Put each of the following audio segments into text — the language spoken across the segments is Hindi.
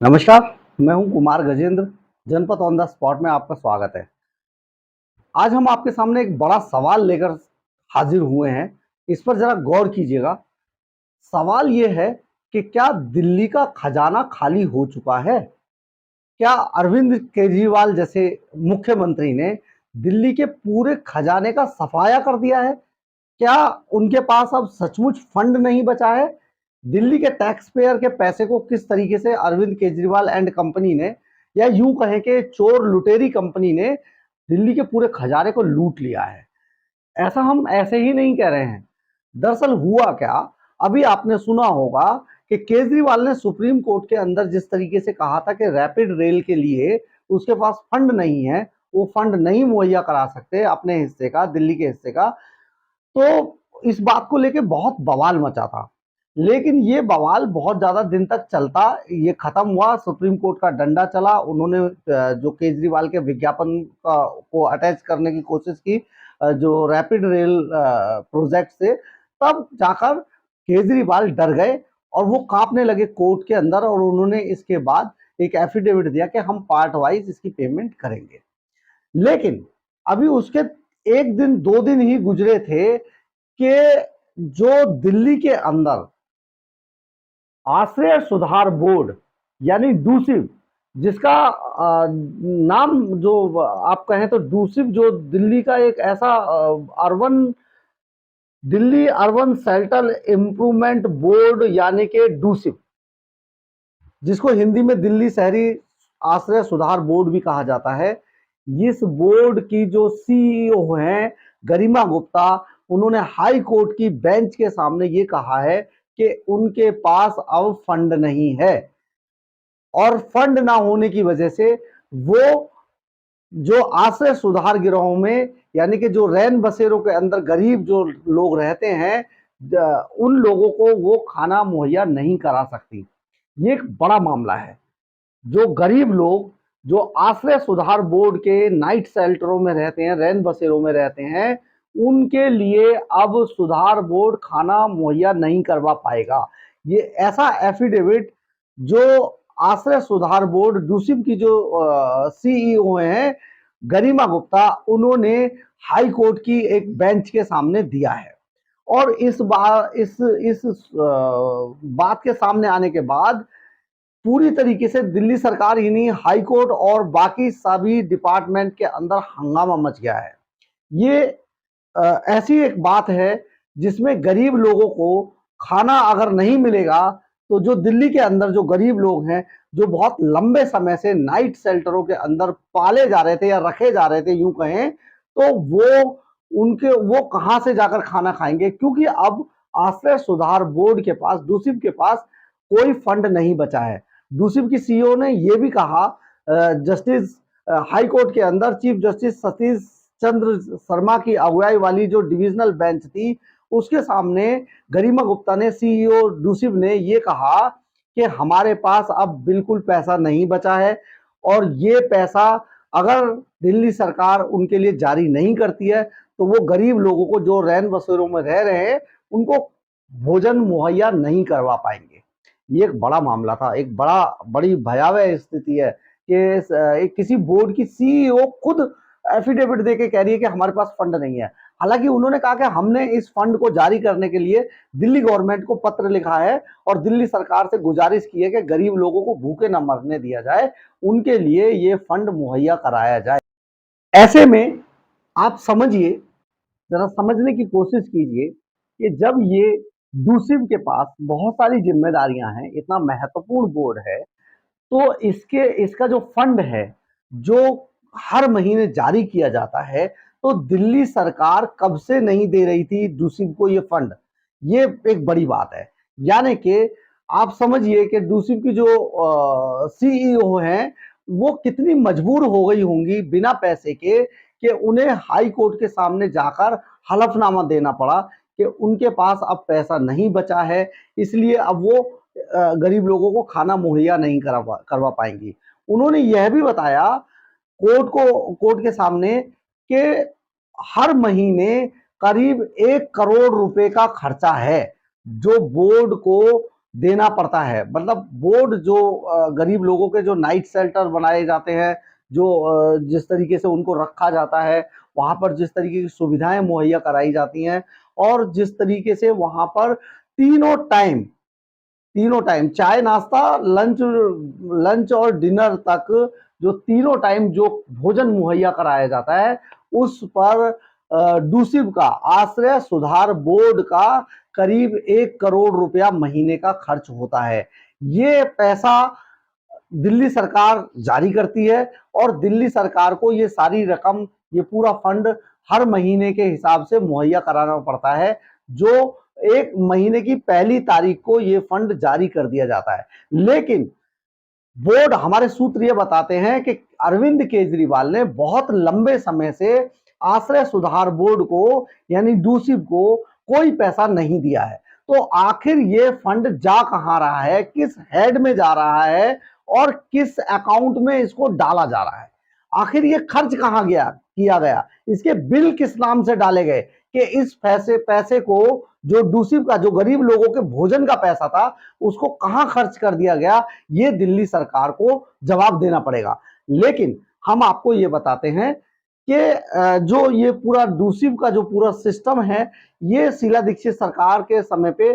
नमस्कार, मैं हूं कुमार गजेंद्र। जनपद ऑन द स्पॉट में आपका स्वागत है। आज हम आपके सामने एक बड़ा सवाल लेकर हाजिर हुए हैं। इस पर जरा गौर कीजिएगा। सवाल ये है कि क्या दिल्ली का खजाना खाली हो चुका है? क्या अरविंद केजरीवाल जैसे मुख्यमंत्री ने दिल्ली के पूरे खजाने का सफाया कर दिया है? क्या उनके पास अब सचमुच फंड नहीं बचा है? दिल्ली के टैक्स पेयर के पैसे को किस तरीके से अरविंद केजरीवाल एंड कंपनी ने, या यूं कहें कि चोर लुटेरी कंपनी ने दिल्ली के पूरे खजाने को लूट लिया है? ऐसा हम ऐसे ही नहीं कह रहे हैं। दरअसल हुआ क्या, अभी आपने सुना होगा कि केजरीवाल ने सुप्रीम कोर्ट के अंदर जिस तरीके से कहा था कि रैपिड रेल के लिए उसके पास फंड नहीं है, वो फंड नहीं मुहैया करा सकते अपने हिस्से का, दिल्ली के हिस्से का, तो इस बात को लेके बहुत बवाल मचा था। लेकिन ये बवाल बहुत ज्यादा दिन तक चलता, ये खत्म हुआ, सुप्रीम कोर्ट का डंडा चला, उन्होंने जो केजरीवाल के विज्ञापन को अटैच करने की कोशिश की, जो रैपिड रेल प्रोजेक्ट से, तब जाकर केजरीवाल डर गए और वो कांपने लगे कोर्ट के अंदर, और उन्होंने इसके बाद एक एफिडेविट दिया कि हम पार्ट वाइज इसकी पेमेंट करेंगे। लेकिन अभी उसके एक दिन दो दिन ही गुजरे थे कि जो दिल्ली के अंदर आश्रय सुधार बोर्ड यानी डूसिब, जिसका नाम जो आप कहें तो डूसिब, जो दिल्ली का एक ऐसा urban Delhi urban shelter improvement board यानी कि डूसिब, जिसको हिंदी में दिल्ली शहरी आश्रय सुधार बोर्ड भी कहा जाता है, इस बोर्ड की जो सीईओ हैं गरिमा गुप्ता, उन्होंने हाई कोर्ट की बेंच के सामने ये कहा है कि उनके पास अब फंड नहीं है, और फंड ना होने की वजह से वो जो आश्रय सुधार गिरोहों में, यानी कि जो रैन बसेरों के अंदर गरीब जो लोग रहते हैं, उन लोगों को वो खाना मुहैया नहीं करा सकती। ये एक बड़ा मामला है। जो गरीब लोग जो आश्रय सुधार बोर्ड के नाइट शेल्टरों में रहते हैं, रैन बसेरों में रहते हैं, उनके लिए अब सुधार बोर्ड खाना मुहैया नहीं करवा पाएगा। ये ऐसा एफिडेविट जो आश्रय सुधार बोर्ड डूसिब की जो सीईओ हैं गरिमा गुप्ता, उन्होंने हाई कोर्ट की एक बेंच के सामने दिया है। और इस बार इस बात के सामने आने के बाद पूरी तरीके से दिल्ली सरकार ही नहीं, हाई कोर्ट और बाकी सभी डिपार्टमेंट के अंदर हंगामा मच गया है। ये ऐसी एक बात है जिसमें गरीब लोगों को खाना अगर नहीं मिलेगा, तो जो दिल्ली के अंदर जो गरीब लोग हैं, जो बहुत लंबे समय से नाइट शेल्टरों के अंदर पाले जा रहे थे या रखे जा रहे थे यूं कहें, तो वो कहां से जाकर खाना खाएंगे? क्योंकि अब आश्रय सुधार बोर्ड के पास, डूसिब के पास कोई फंड नहीं बचा है। डूसिब की सीईओ ने यह भी कहा, जस्टिस हाई कोर्ट के अंदर चीफ जस्टिस सतीश चंद्र शर्मा की अगुवाई वाली जो डिविजनल बेंच थी, उसके सामने गरिमा गुप्ता ने, सीईओ डूसिब ने ये कहा कि हमारे पास अब बिल्कुल पैसा नहीं बचा है, और ये पैसा अगर दिल्ली सरकार उनके लिए जारी नहीं करती है, तो वो गरीब लोगों को जो रैन बसेरों में रह रहे हैं, उनको भोजन मुहैया नहीं करवा पाएंगे। ये एक बड़ा मामला था, एक बड़ी भयावह स्थिति है कि किसी बोर्ड की सीईओ खुद एफिडेविट देके कह रही है कि हमारे पास फंड नहीं है। हालांकि उन्होंने कहा कि हमने इस फंड को जारी करने के लिए दिल्ली गवर्नमेंट को पत्र लिखा है और दिल्ली सरकार से गुजारिश की है कि गरीब लोगों को भूखे न मरने दिया जाए, उनके लिए ये फंड मुहैया कराया जाए। ऐसे में आप समझिए, जरा समझने की कोशिश कीजिए कि जब ये डूसिब के पास बहुत सारी जिम्मेदारियां हैं, इतना महत्वपूर्ण बोर्ड है, तो इसका जो फंड है, जो हर महीने जारी किया जाता है, तो दिल्ली सरकार कब से नहीं दे रही थी डूसिब को ये फंड? ये एक बड़ी बात है। यानी कि आप समझिए कि डूसिब की जो सीईओ हैं, वो कितनी मजबूर हो गई होंगी बिना पैसे के, कि उन्हें हाई कोर्ट के सामने जाकर हलफनामा देना पड़ा कि उनके पास अब पैसा नहीं बचा है, इसलिए अब वो गरीब लोगों को खाना मुहैया नहीं करवा पाएंगी। उन्होंने यह भी बताया कोर्ट के सामने कि हर महीने करीब 1 करोड़ रुपए का खर्चा है जो बोर्ड को देना पड़ता है। मतलब बोर्ड जो गरीब लोगों के जो नाइट शेल्टर बनाए जाते हैं, जो जिस तरीके से उनको रखा जाता है, वहां पर जिस तरीके की सुविधाएं मुहैया कराई जाती हैं, और जिस तरीके से वहां पर तीनों टाइम चाय नाश्ता लंच लंच और डिनर तक जो तीनों टाइम जो भोजन मुहैया कराया जाता है, उस पर डूसिब का आश्रय सुधार बोर्ड का करीब 1 करोड़ रुपया महीने का खर्च होता है। ये पैसा दिल्ली सरकार जारी करती है और दिल्ली सरकार को ये सारी रकम, ये पूरा फंड हर महीने के हिसाब से मुहैया कराना पड़ता है, जो एक महीने की पहली तारीख को ये फंड जारी कर दिया जाता है। लेकिन बोर्ड, हमारे सूत्र ये बताते हैं कि अरविंद केजरीवाल ने बहुत लंबे समय से आश्रय सुधार बोर्ड को यानी डूसिब को कोई पैसा नहीं दिया है। तो आखिर ये फंड जा कहां रहा है, किस हेड में जा रहा है और किस अकाउंट में इसको डाला जा रहा है, आखिर ये खर्च कहां गया किया गया, इसके बिल किस नाम से डाले गए, कि इस पैसे को जो डूसिब का जो गरीब लोगों के भोजन का पैसा था उसको कहां खर्च कर दिया गया, ये दिल्ली सरकार को जवाब देना पड़ेगा। लेकिन हम आपको ये बताते हैं कि जो ये पूरा डूसिब का जो पूरा सिस्टम है, ये शीला दीक्षित सरकार के समय पे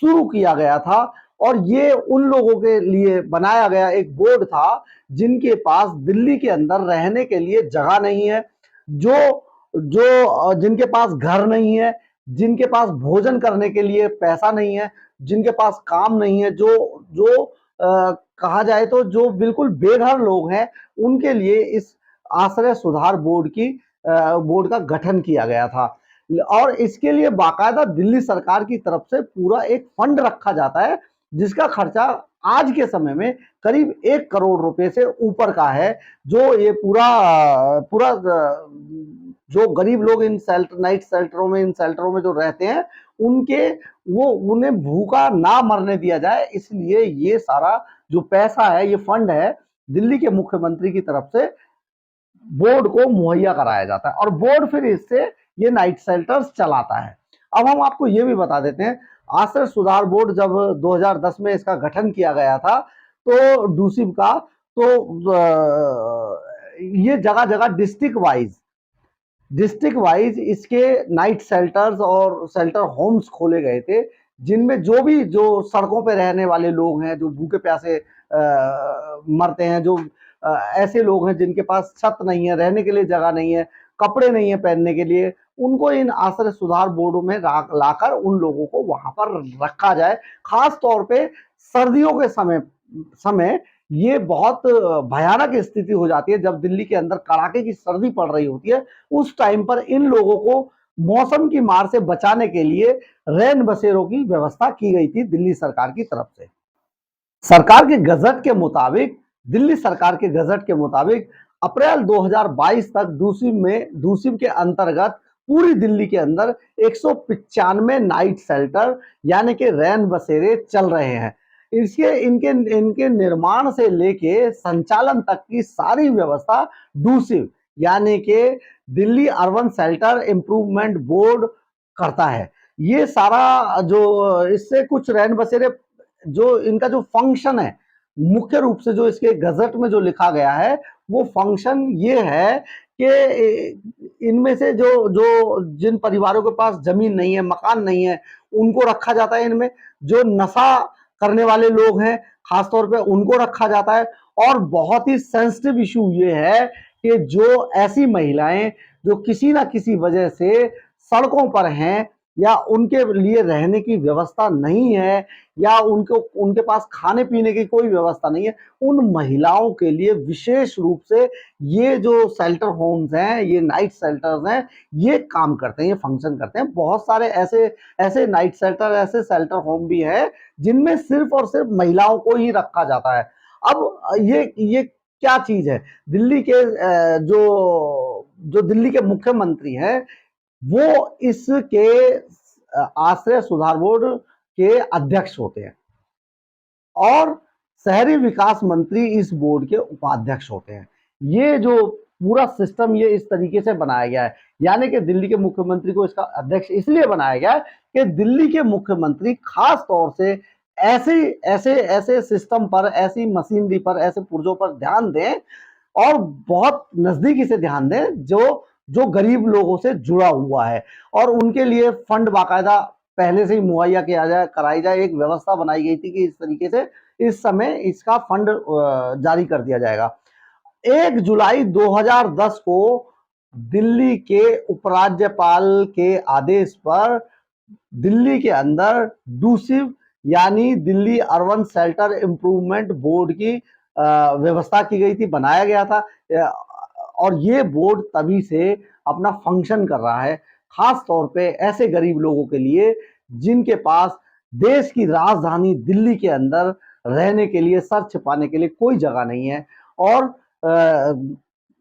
शुरू किया गया था, और ये उन लोगों के लिए बनाया गया एक बोर्ड था जिनके पास दिल्ली के अंदर रहने के लिए जगह नहीं है, जो जो जिनके पास घर नहीं है, जिनके पास भोजन करने के लिए पैसा नहीं है, जिनके पास काम नहीं है, जो जो कहा जाए तो जो बिल्कुल बेघर लोग हैं, उनके लिए इस आश्रय सुधार बोर्ड का गठन किया गया था। और इसके लिए बाकायदा दिल्ली सरकार की तरफ से पूरा एक फंड रखा जाता है, जिसका खर्चा आज के समय में करीब 1 करोड़ रुपए से ऊपर का है, जो ये पूरा पूरा जो गरीब लोग इन नाइट शेल्टरों में, इन शेल्टरों में जो रहते हैं, उनके वो उन्हें भूखा ना मरने दिया जाए, इसलिए ये सारा जो पैसा है, ये फंड है, दिल्ली के मुख्यमंत्री की तरफ से बोर्ड को मुहैया कराया जाता है, और बोर्ड फिर इससे ये नाइट शेल्टर्स चलाता है। अब हम आपको ये भी बता देते हैं, आश्रय सुधार बोर्ड जब 2010 में इसका गठन किया गया था, तो डूसिब का, तो ये जगह जगह डिस्ट्रिक्ट वाइज इसके नाइट शेल्टर्स और शेल्टर होम्स खोले गए थे, जिनमें जो सड़कों पे रहने वाले लोग हैं, जो भूखे प्यासे मरते हैं, जो ऐसे लोग हैं जिनके पास छत नहीं है, रहने के लिए जगह नहीं है, कपड़े नहीं है पहनने के लिए, उनको इन आश्रय सुधार बोर्डों में लाकर उन लोगों को वहां पर रखा जाए। खास तौर पे सर्दियों के समय ये बहुत भयानक स्थिति हो जाती है, जब दिल्ली के अंदर कड़ाके की सर्दी पड़ रही होती है, उस टाइम पर इन लोगों को मौसम की मार से बचाने के लिए रैन बसेरों की व्यवस्था की गई थी दिल्ली सरकार की तरफ से। सरकार के गजट के मुताबिक दिल्ली सरकार के गजट के मुताबिक अप्रैल 2022 तक डूसिब के अंतर्गत पूरी दिल्ली के अंदर 195 नाइट शेल्टर यानी कि रैन बसेरे चल रहे हैं। इसके इनके इनके निर्माण से लेके संचालन तक की सारी व्यवस्था डूसिब यानी कि Delhi urban shelter improvement board करता है। ये सारा जो इससे कुछ रैन बसेरे जो इनका जो फंक्शन है, मुख्य रूप से जो इसके गजट में जो लिखा गया है, वो फंक्शन ये है कि इनमें से जो जो जिन परिवारों के पास जमीन नहीं है, मकान नहीं है, उनको रखा जाता है इनमें। जो नशा करने वाले लोग हैं, खासतौर पे उनको रखा जाता है। और बहुत ही सेंसिटिव इशू ये है कि जो ऐसी महिलाएं जो किसी ना किसी वजह से सड़कों पर हैं, या उनके लिए रहने की व्यवस्था नहीं है, या उनके पास खाने पीने की कोई व्यवस्था नहीं है, उन महिलाओं के लिए विशेष रूप से ये जो शेल्टर होम्स हैं, ये नाइट शेल्टर्स हैं, ये काम करते हैं, ये फंक्शन करते हैं। बहुत सारे ऐसे ऐसे नाइट शेल्टर, ऐसे शेल्टर होम भी है जिनमें सिर्फ और सिर्फ महिलाओं को ही रखा जाता है। अब ये क्या चीज है, दिल्ली के जो दिल्ली के मुख्यमंत्री हैं, वो इसके आश्रय सुधार बोर्ड के अध्यक्ष होते हैं, और शहरी विकास मंत्री इस बोर्ड के उपाध्यक्ष होते हैं। ये जो पूरा सिस्टम ये इस तरीके से बनाया गया है। यानी कि दिल्ली के मुख्यमंत्री को इसका अध्यक्ष इसलिए बनाया गया है कि दिल्ली के मुख्यमंत्री खास तौर से ऐसे ऐसे ऐसे सिस्टम पर, ऐसी मशीनरी पर, ऐसे पुर्जों पर ध्यान दें और बहुत नजदीकी से ध्यान दें जो जो गरीब लोगों से जुड़ा हुआ है, और उनके लिए फंड बाकायदा पहले से ही मुहैया किया जाए, कराई जाए। एक व्यवस्था बनाई गई थी कि इस तरीके से इस समय इसका फंड जारी कर दिया जाएगा। 1 जुलाई 2010 को दिल्ली के उपराज्यपाल के आदेश पर दिल्ली के अंदर डूसिव यानी Delhi urban shelter improvement board की व्यवस्था की गई थी, बनाया गया था। और ये बोर्ड तभी से अपना फंक्शन कर रहा है, खास तौर पे ऐसे गरीब लोगों के लिए जिनके पास देश की राजधानी दिल्ली के अंदर रहने के लिए, सर छिपाने के लिए कोई जगह नहीं है, और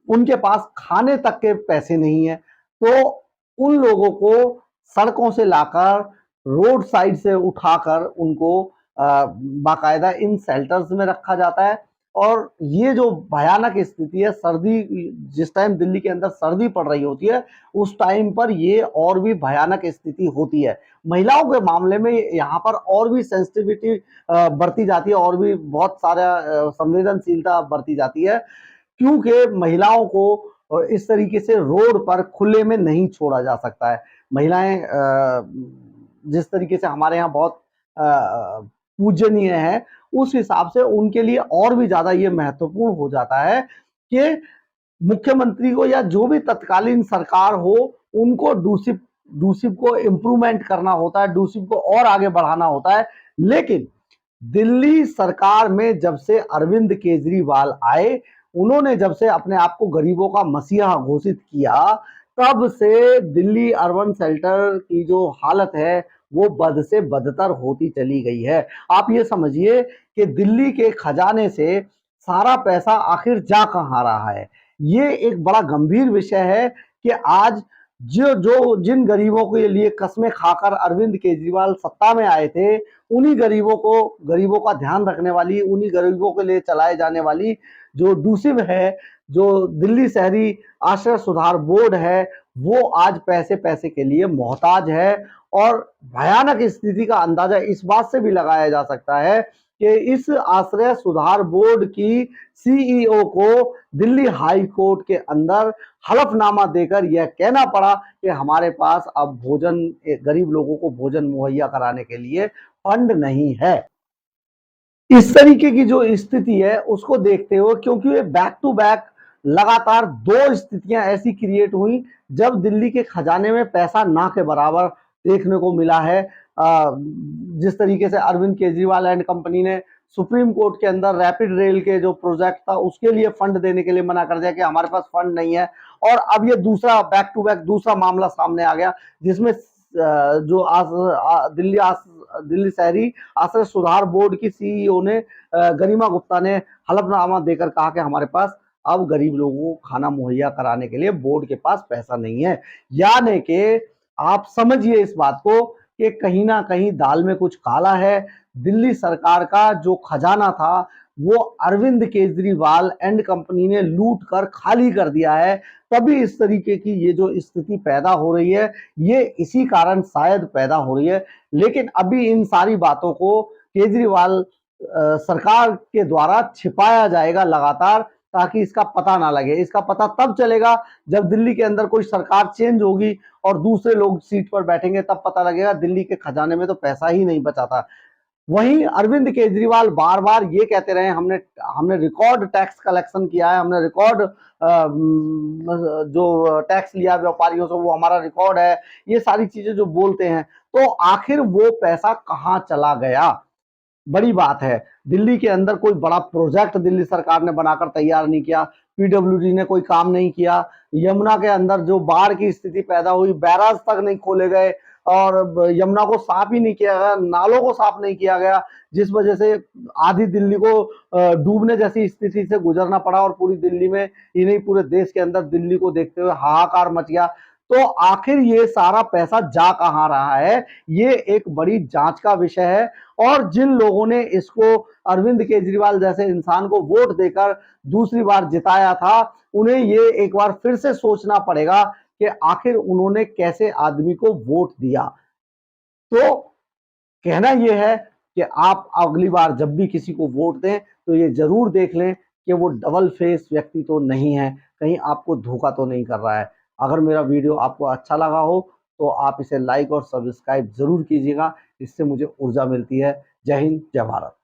उनके पास खाने तक के पैसे नहीं है। तो उन लोगों को सड़कों से लाकर, रोड साइड से उठाकर उनको बाकायदा इन शेल्टर्स में रखा जाता है। और ये जो भयानक स्थिति है, सर्दी जिस टाइम दिल्ली के अंदर सर्दी पड़ रही होती है, उस टाइम पर ये और भी भयानक स्थिति होती है। महिलाओं के मामले में यहाँ पर और भी सेंसिटिविटी बरती जाती है, और भी बहुत सारा संवेदनशीलता बरती जाती है, क्योंकि महिलाओं को इस तरीके से रोड पर खुले में नहीं छोड़ा जा सकता है। महिलाएं जिस तरीके से हमारे यहाँ बहुत पूजनीय है, उस हिसाब से उनके लिए और भी ज्यादा ये महत्वपूर्ण हो जाता है कि मुख्यमंत्री को या जो भी तत्कालीन सरकार हो, उनको डूसिप डूसिप को इम्प्रूवमेंट करना होता है, डूसिप को और आगे बढ़ाना होता है। लेकिन दिल्ली सरकार में जब से अरविंद केजरीवाल आए, उन्होंने जब से अपने आप को गरीबों का मसीहा घोषित किया, तब से दिल्ली अर्बन शेल्टर की जो हालत है वो बद से बदतर होती चली गई है। आप ये समझिए कि दिल्ली के खजाने से सारा पैसा आखिर जा कहाँ रहा है। ये एक बड़ा गंभीर विषय है कि आज जो जो जिन गरीबों के लिए कस्में खाकर अरविंद केजरीवाल सत्ता में आए थे, उन्हीं गरीबों का ध्यान रखने वाली, उन्हीं गरीबों के लिए चलाए जाने वाली जो डूसिब है, जो दिल्ली शहरी आश्रय सुधार बोर्ड है, वो आज पैसे पैसे के लिए मोहताज है। और भयानक स्थिति का अंदाजा इस बात से भी लगाया जा सकता है कि इस आश्रय सुधार बोर्ड की सीईओ को दिल्ली हाई कोर्ट के अंदर हलफनामा देकर यह कहना पड़ा कि हमारे पास अब भोजन, गरीब लोगों को भोजन मुहैया कराने के लिए फंड नहीं है। इस तरीके की जो स्थिति है उसको देखते हुए, क्योंकि ये बैक टू बैक लगातार 2 स्थितियां ऐसी क्रिएट हुई जब दिल्ली के खजाने में पैसा ना के बराबर देखने को मिला है। जिस तरीके से अरविंद केजरीवाल एंड कंपनी ने सुप्रीम कोर्ट के अंदर रैपिड रेल के जो प्रोजेक्ट था उसके लिए फंड देने के लिए मना कर दिया कि हमारे पास फंड नहीं है। और अब ये दूसरा बैक टू बैक दूसरा मामला सामने आ गया, जिसमें जो दिल्ली शहरी आश्रय सुधार बोर्ड की सीईओ ने, गरिमा गुप्ता ने हलफनामा देकर कहा कि हमारे पास अब गरीब लोगों को खाना मुहैया कराने के लिए बोर्ड के पास पैसा नहीं है। यानी कि आप समझिए इस बात को कि कहीं ना कहीं दाल में कुछ काला है। दिल्ली सरकार का जो खजाना था वो अरविंद केजरीवाल एंड कंपनी ने लूट कर खाली कर दिया है। तभी इस तरीके की ये जो स्थिति पैदा हो रही है, ये इसी कारण शायद पैदा हो रही है। लेकिन अभी इन सारी बातों को केजरीवाल सरकार के द्वारा छिपाया जाएगा लगातार, ताकि इसका पता ना लगे। इसका पता तब चलेगा जब दिल्ली के अंदर कोई सरकार चेंज होगी और दूसरे लोग सीट पर बैठेंगे, तब पता लगेगा दिल्ली के खजाने में तो पैसा ही नहीं बचा था। वहीं अरविंद केजरीवाल बार बार ये कहते रहे, हमने हमने रिकॉर्ड टैक्स कलेक्शन किया है, हमने रिकॉर्ड जो टैक्स लिया व्यापारियों से वो हमारा रिकॉर्ड है, ये सारी चीजें जो बोलते हैं, तो आखिर वो पैसा कहाँ चला गया, बड़ी बात है। दिल्ली के अंदर कोई बड़ा प्रोजेक्ट दिल्ली सरकार ने बनाकर तैयार नहीं किया, पीडब्ल्यूडी ने कोई काम नहीं किया, यमुना के अंदर जो बाढ़ की स्थिति पैदा हुई, बैराज तक नहीं खोले गए और यमुना को साफ ही नहीं किया गया, नालों को साफ नहीं किया गया, जिस वजह से आधी दिल्ली को डूबने जैसी स्थिति से गुजरना पड़ा। और पूरी दिल्ली में ही नहीं, पूरे देश के अंदर दिल्ली को देखते हुए हाहाकार मच गया। तो आखिर ये सारा पैसा जा कहां रहा है, ये एक बड़ी जांच का विषय है। और जिन लोगों ने इसको अरविंद केजरीवाल जैसे इंसान को वोट देकर दूसरी बार जिताया था, उन्हें ये एक बार फिर से सोचना पड़ेगा कि आखिर उन्होंने कैसे आदमी को वोट दिया। तो कहना यह है कि आप अगली बार जब भी किसी को वोट दें तो ये जरूर देख लें कि वो डबल फेस व्यक्ति तो नहीं है, कहीं आपको धोखा तो नहीं कर रहा है। अगर मेरा वीडियो आपको अच्छा लगा हो तो आप इसे लाइक और सब्सक्राइब जरूर कीजिएगा, इससे मुझे ऊर्जा मिलती है। जय हिंद, जय भारत।